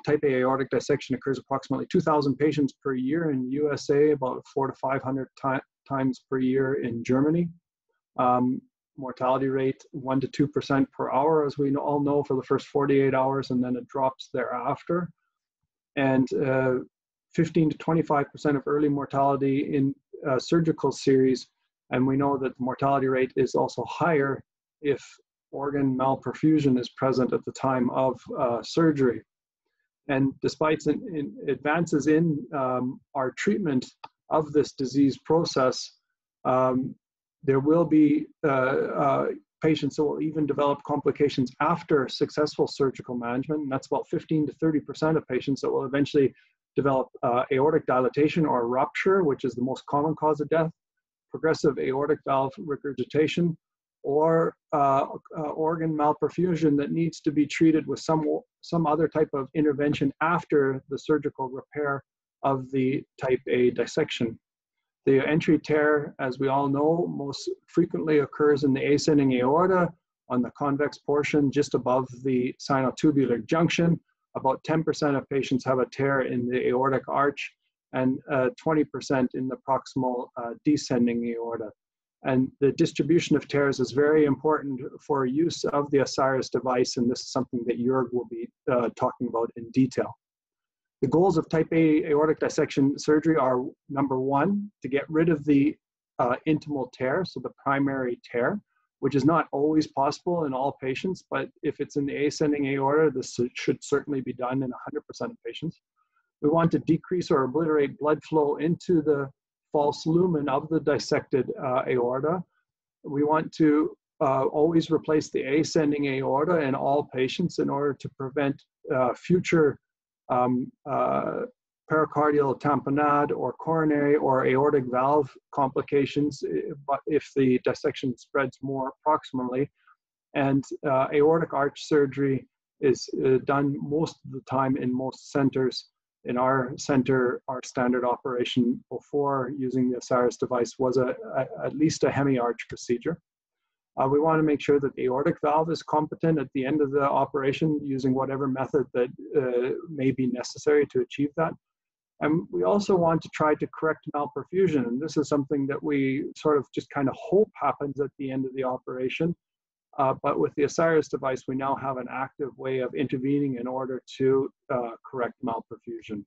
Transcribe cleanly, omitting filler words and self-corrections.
Type A aortic dissection occurs approximately 2,000 patients per year in USA, about 400 to 500 times per year in Germany. Mortality rate 1 to 2% per hour, as we all know, for the first 48 hours, and then it drops thereafter. And 15 to 25% of early mortality in surgical series, and we know that the mortality rate is also higher if organ malperfusion is present at the time of surgery. And despite advances in our treatment of this disease process, there will be patients that will even develop complications after successful surgical management. And that's about 15 to 30% of patients that will eventually develop aortic dilatation or rupture, which is the most common cause of death, progressive aortic valve regurgitation, or organ malperfusion that needs to be treated with some other type of intervention after the surgical repair of the type A dissection. The entry tear, as we all know, most frequently occurs in the ascending aorta on the convex portion just above the sinotubular junction. About 10% of patients have a tear in the aortic arch, and 20% in the proximal descending aorta. And the distribution of tears is very important for use of the Osiris device, and this is something that Jörg will be talking about in detail. The goals of type A aortic dissection surgery are, number one, to get rid of the intimal tear, so the primary tear, which is not always possible in all patients, but if it's in the ascending aorta, this should certainly be done in 100% of patients. We want to decrease or obliterate blood flow into the false lumen of the dissected aorta. We want to always replace the ascending aorta in all patients in order to prevent future pericardial tamponade or coronary or aortic valve complications if the dissection spreads more proximally. And aortic arch surgery is done most of the time in most centers. In our center, our standard operation before using the Osiris device was at least a hemi-arch procedure. We want to make sure that the aortic valve is competent at the end of the operation using whatever method that may be necessary to achieve that. And we also want to try to correct malperfusion. And this is something that we sort of just kind of hope happens at the end of the operation. But with the Osiris device, we now have an active way of intervening in order to correct malperfusion.